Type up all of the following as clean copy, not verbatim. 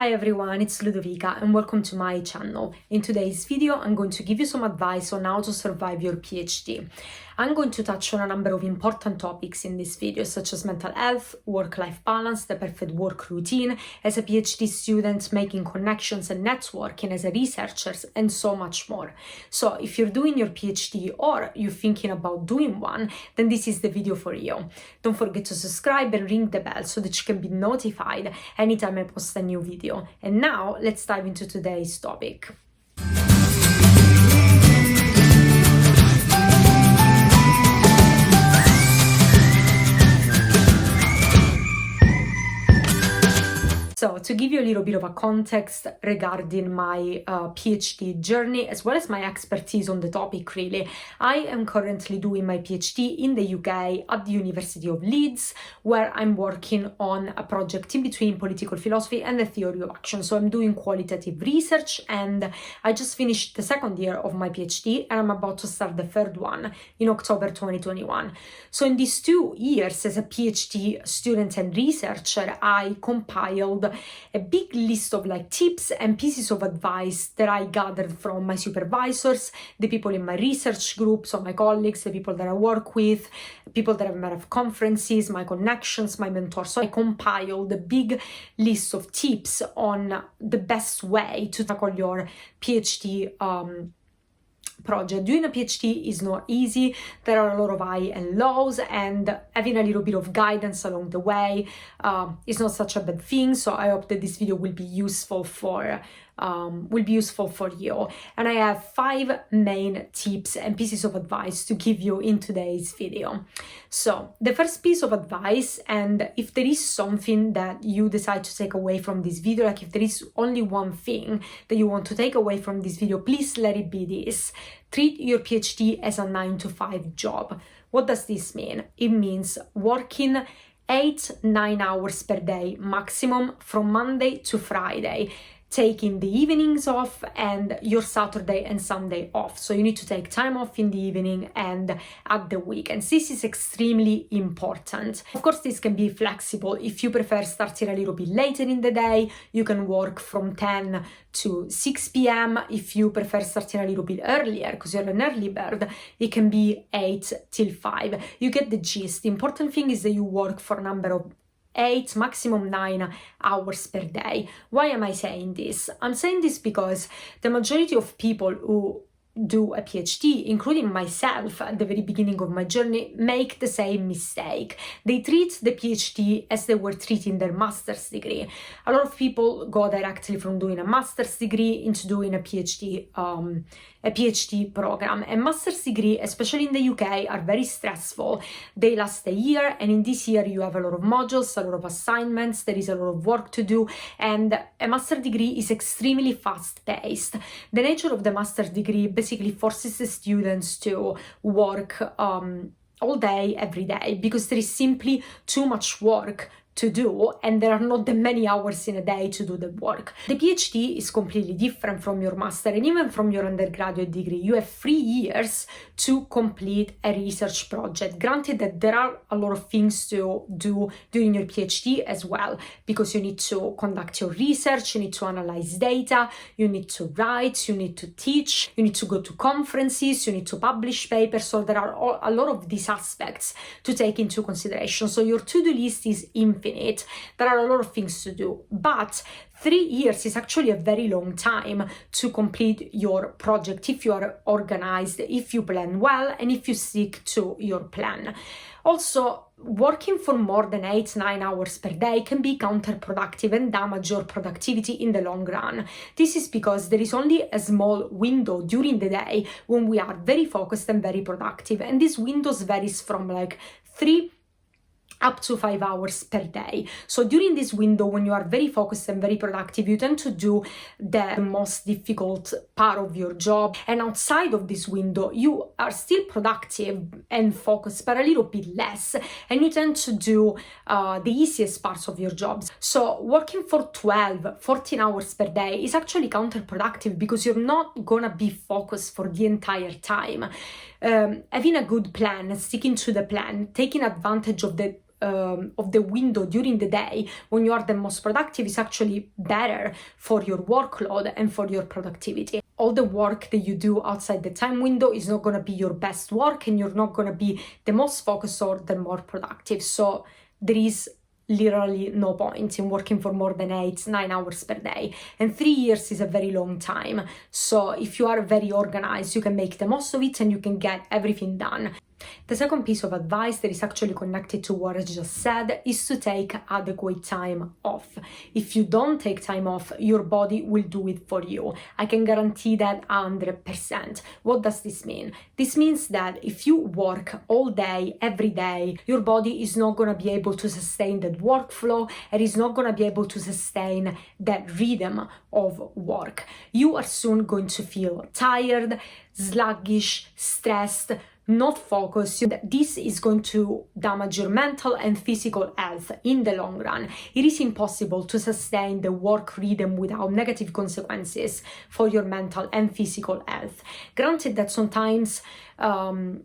Hi everyone, it's Ludovica and welcome to my channel. In today's video, I'm going to give you some advice on how to survive your PhD. I'm going to touch on a number of important topics in this video, such as mental health, work-life balance, the perfect work routine, as a PhD student, making connections and networking as a researcher, and so much more. So if you're doing your PhD or you're thinking about doing one, then this is the video for you. Don't forget to subscribe and ring the bell so that you can be notified anytime I post a new video. And now let's dive into today's topic. So to give you a little bit of a context regarding my PhD journey, as well as my expertise on the topic really, I am currently doing my PhD in the UK at the University of Leeds, where I'm working on a project in between political philosophy and the theory of action. So I'm doing qualitative research and I just finished the second year of my PhD and I'm about to start the third one in October 2021. So in these 2 years as a PhD student and researcher, I compiled a big list of tips and pieces of advice that I gathered from my supervisors, the people in my research group, so my colleagues, the people that I work with, people that I've met at conferences, my connections, my mentors. So I compiled a big list of tips on the best way to tackle your PhD project. Doing a PhD is not easy. There are a lot of high and lows, and having a little bit of guidance along the way is not such a bad thing. So I hope that this video will be useful for you. And I have 5 main tips and pieces of advice to give you in today's video. So the first piece of advice, and if there is something that you decide to take away from this video, like if there is only one thing that you want to take away from this video, please let it be this: treat your PhD as a 9-to-5 job. What does this mean? It means working 8-9 hours per day maximum from Monday to Friday, taking the evenings off and your Saturday and Sunday off. So you need to take time off in the evening and at the weekends. This is extremely important. Of course, this can be flexible. If you prefer starting a little bit later in the day, you can work from 10 to 6 p.m. If you prefer starting a little bit earlier because you're an early bird, it can be 8 till 5. You get the gist. The important thing is that you work for a number of 8, maximum 9 hours per day. Why am I saying this? I'm saying this because the majority of people who do a PhD, including myself at the very beginning of my journey, make the same mistake. They treat the PhD as they were treating their master's degree. A lot of people go directly from doing a master's degree into doing a PhD program. And master's degree, especially in the UK, are very stressful. They last a year, and in this year you have a lot of modules, a lot of assignments, there is a lot of work to do, and a master's degree is extremely fast-paced. The nature of the master's degree basically forces the students to work all day, every day, because there is simply too much work to do and there are not that many hours in a day to do the work. The PhD is completely different from your master and even from your undergraduate degree. You have 3 years to complete a research project. Granted that there are a lot of things to do during your PhD as well, because you need to conduct your research, you need to analyze data, you need to write, you need to teach, you need to go to conferences, you need to publish papers. So there are a lot of these aspects to take into consideration. So your to-do list is infinite. There are a lot of things to do, but 3 years is actually a very long time to complete your project if you are organized, if you plan well, and if you stick to your plan. Also, working for more than 8-9 hours per day can be counterproductive and damage your productivity in the long run. This is because there is only a small window during the day when we are very focused and very productive, and this window varies from 3 up to 5 hours per day. So during this window, when you are very focused and very productive, you tend to do the most difficult part of your job. And outside of this window, you are still productive and focused, but a little bit less. And you tend to do the easiest parts of your jobs. So working for 14 hours per day is actually counterproductive because you're not gonna be focused for the entire time. Having a good plan, sticking to the plan, taking advantage of the of the window during the day when you are the most productive is actually better for your workload and for your productivity. All the work that you do outside the time window is not going to be your best work, and you're not going to be the most focused or the more productive. So there is literally no point in working for more than 8-9 hours per day, and 3 years is a very long time. So if you are very organized, you can make the most of it and you can get everything done. The second piece of advice that is actually connected to what I just said is to take adequate time off. If you don't take time off, your body will do it for you. I can guarantee that 100%. What does this mean? This means that if you work all day, every day, your body is not going to be able to sustain that workflow and is not going to be able to sustain that rhythm of work. You are soon going to feel tired, sluggish, stressed, not focused. This is going to damage your mental and physical health in the long run. It is impossible to sustain the work rhythm without negative consequences for your mental and physical health. Granted that sometimes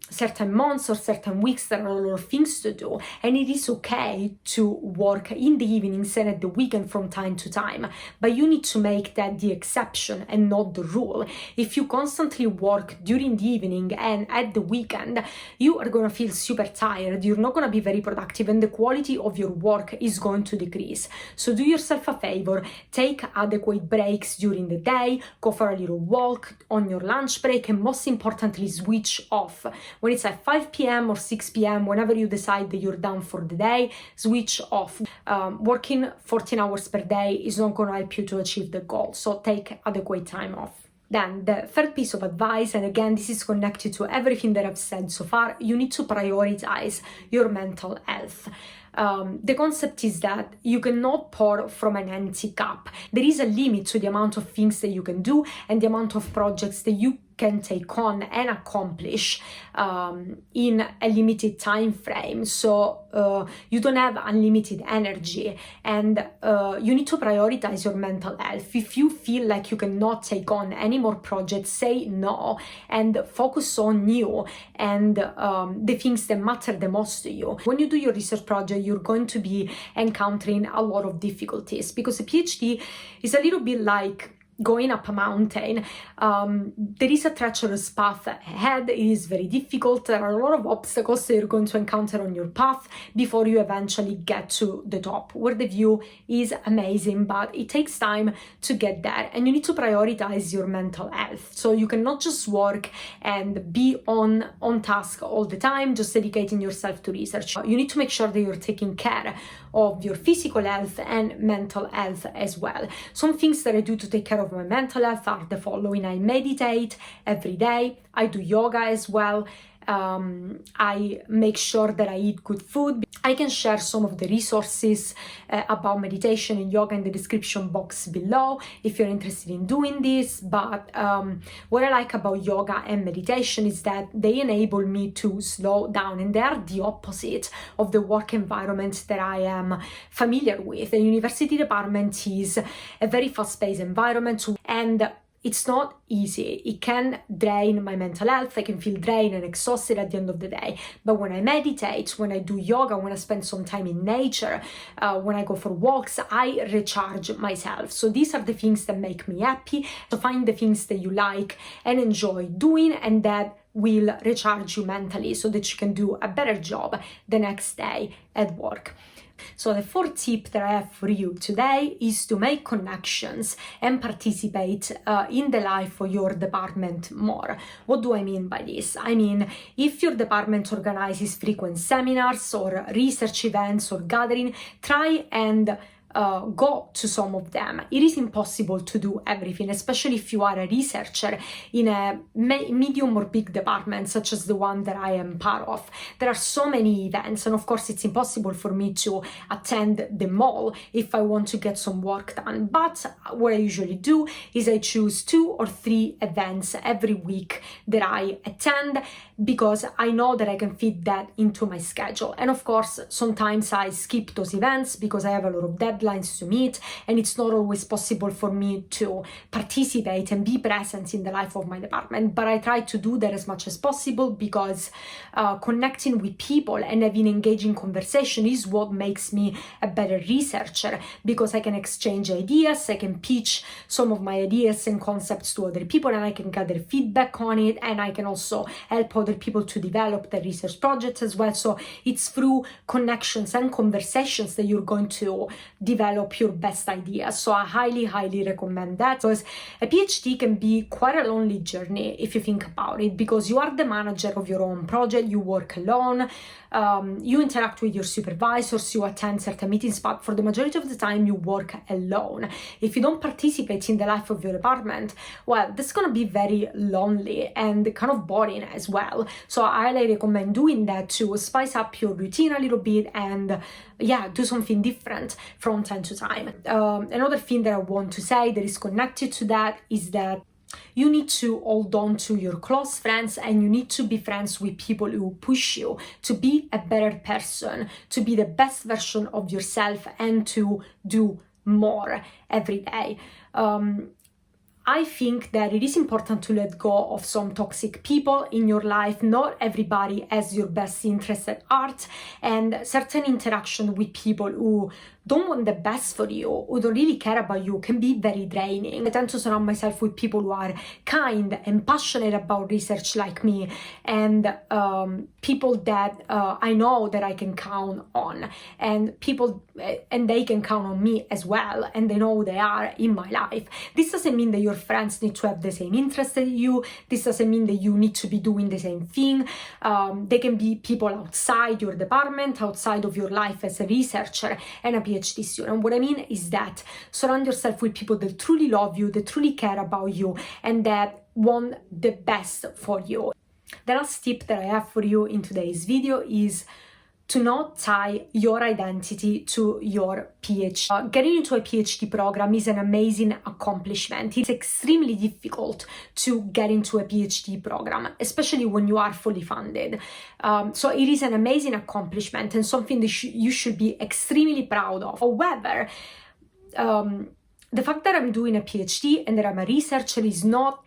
certain months or certain weeks there are a lot of things to do, and it is okay to work in the evenings and at the weekend from time to time, but you need to make that the exception and not the rule. If you constantly work during the evening and at the weekend, you are going to feel super tired, you're not going to be very productive, and the quality of your work is going to decrease. So do yourself a favor, take adequate breaks during the day, go for a little walk on your lunch break, and most importantly, switch off. When it's at 5 p.m. or 6 p.m., whenever you decide that you're done for the day, switch off. Working 14 hours per day is not going to help you to achieve the goal, so take adequate time off. Then the third piece of advice, and again this is connected to everything that I've said so far, you need to prioritize your mental health. The concept is that you cannot pour from an empty cup. There is a limit to the amount of things that you can do and the amount of projects that you can take on and accomplish in a limited time frame. So you don't have unlimited energy, and you need to prioritize your mental health. If you feel like you cannot take on any more projects, say no and focus on you and the things that matter the most to you. When you do your research project, you're going to be encountering a lot of difficulties, because a PhD is a little bit like going up a mountain. There is a treacherous path ahead. It is very difficult. There are a lot of obstacles that you're going to encounter on your path before you eventually get to the top, where the view is amazing, but it takes time to get there, and you need to prioritize your mental health. So you cannot just work and be on task all the time, just dedicating yourself to research. You need to make sure that you're taking care of your physical health and mental health as well. Some things that I do to take care of my mental health are the following. I meditate every day. I do yoga as well. I make sure that I eat good food. I can share some of the resources about meditation and yoga in the description box below if you're interested in doing this. But what I like about yoga and meditation is that they enable me to slow down, and they are the opposite of the work environment that I am familiar with. The university department is a very fast-paced environment, and it's not easy. It can drain my mental health. I can feel drained and exhausted at the end of the day. But when I meditate, when I do yoga, when I spend some time in nature, when I go for walks, I recharge myself. So these are the things that make me happy. So find the things that you like and enjoy doing, and that will recharge you mentally so that you can do a better job the next day at work. So the fourth tip that I have for you today is to make connections and participate in the life of your department more. What do I mean by this? I mean, if your department organizes frequent seminars or research events or gathering, try and go to some of them. It is impossible to do everything, especially if you are a researcher in a medium or big department such as the one that I am part of. There are so many events, and of course it's impossible for me to attend them all if I want to get some work done. But what I usually do is I choose 2 or 3 events every week that I attend, because I know that I can fit that into my schedule. And of course sometimes I skip those events because I have a lot of deadlines deadlines to meet, and it's not always possible for me to participate and be present in the life of my department, but I try to do that as much as possible, because connecting with people and having engaging conversation is what makes me a better researcher, because I can exchange ideas, I can pitch some of my ideas and concepts to other people, and I can gather feedback on it, and I can also help other people to develop their research projects as well. So it's through connections and conversations that you're going to develop your best ideas. So I highly recommend that, because a PhD can be quite a lonely journey if you think about it, because you are the manager of your own project, you work alone, you interact with your supervisors, you attend certain meetings, but for the majority of the time you work alone. If you don't participate in the life of your department, well, that's gonna be very lonely and kind of boring as well. So I highly recommend doing that to spice up your routine a little bit and do something different from time to time. Another thing that I want to say that is connected to that is that you need to hold on to your close friends, and you need to be friends with people who push you to be a better person, to be the best version of yourself, and to do more every day. I think that it is important to let go of some toxic people in your life. Not everybody has your best interest at heart, and certain interaction with people who don't want the best for you, who don't really care about you, can be very draining. I tend to surround myself with people who are kind and passionate about research like me, and people that I know that I can count on, and people and they can count on me as well, and they know who they are in my life. This doesn't mean that your friends need to have the same interest as you. This doesn't mean that you need to be doing the same thing. They can be people outside your department, outside of your life as a researcher and a PhD student. What I mean is that surround yourself with people that truly love you, that truly care about you, and that want the best for you. The last tip that I have for you in today's video is to not tie your identity to your PhD. Getting into a PhD program is an amazing accomplishment. It's extremely difficult to get into a PhD program, especially when you are fully funded. So it is an amazing accomplishment and something that you should be extremely proud of. However, the fact that I'm doing a PhD and that I'm a researcher is not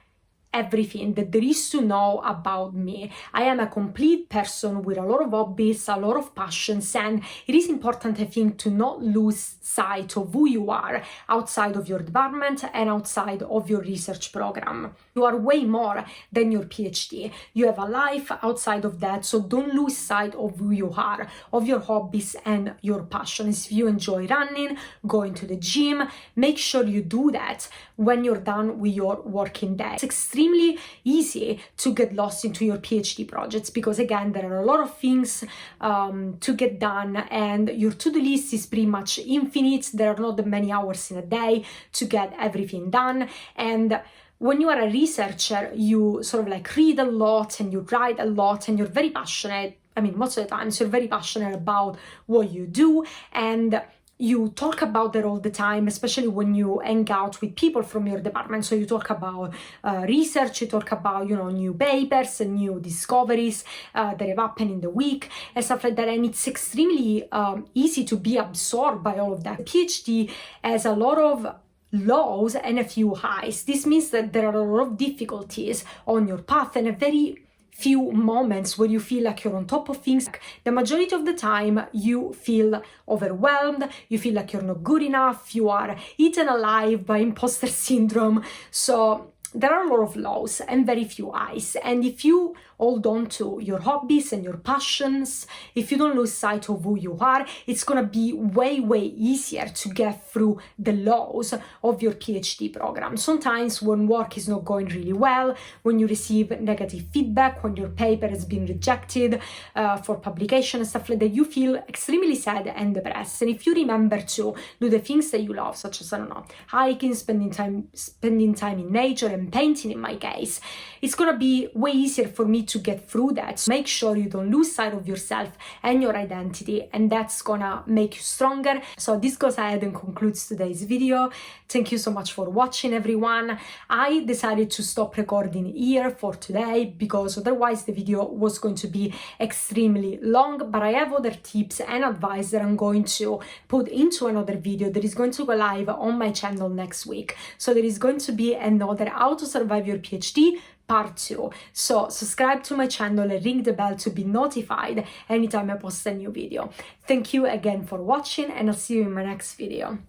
everything that there is to know about me. I am a complete person with a lot of hobbies, a lot of passions, and it is important, I think, to not lose sight of who you are outside of your department and outside of your research program. You are way more than your PhD. You have a life outside of that, so don't lose sight of who you are, of your hobbies and your passions. If you enjoy running, going to the gym, make sure you do that when you're done with your working day. It's extremely easy to get lost into your PhD projects because, again, there are a lot of things to get done, and your to-do list is pretty much infinite. There are not that many hours in a day to get everything done, and when you are a researcher, you sort of like read a lot and you write a lot and you're very passionate. I mean, most of the times you're very passionate about what you do, and you talk about that all the time, especially when you hang out with people from your department. So you talk about research, you talk about, new papers and new discoveries that have happened in the week and stuff like that. And it's extremely easy to be absorbed by all of that. PhD has a lot of lows and a few highs. This means that there are a lot of difficulties on your path and a very few moments where you feel like you're on top of things. The majority of the time you feel overwhelmed, you feel like you're not good enough, you are eaten alive by imposter syndrome. So there are a lot of lows and very few highs, and if you hold on to your hobbies and your passions, if you don't lose sight of who you are, it's gonna be way easier to get through the lows of your PhD program. Sometimes when work is not going really well, when you receive negative feedback, when your paper has been rejected for publication and stuff like that, you feel extremely sad and depressed. And if you remember to do the things that you love, such as, hiking, spending time in nature, and painting in my case, it's gonna be way easier for me to get through that. So make sure you don't lose sight of yourself and your identity, and that's gonna make you stronger. So this goes ahead and concludes today's video. Thank you so much for watching, everyone. I decided to stop recording here for today because otherwise the video was going to be extremely long, but I have other tips and advice that I'm going to put into another video that is going to go live on my channel next week. So there is going to be another How to Survive Your PhD part 2. So subscribe to my channel and ring the bell to be notified anytime I post a new video. Thank you again for watching, and I'll see you in my next video.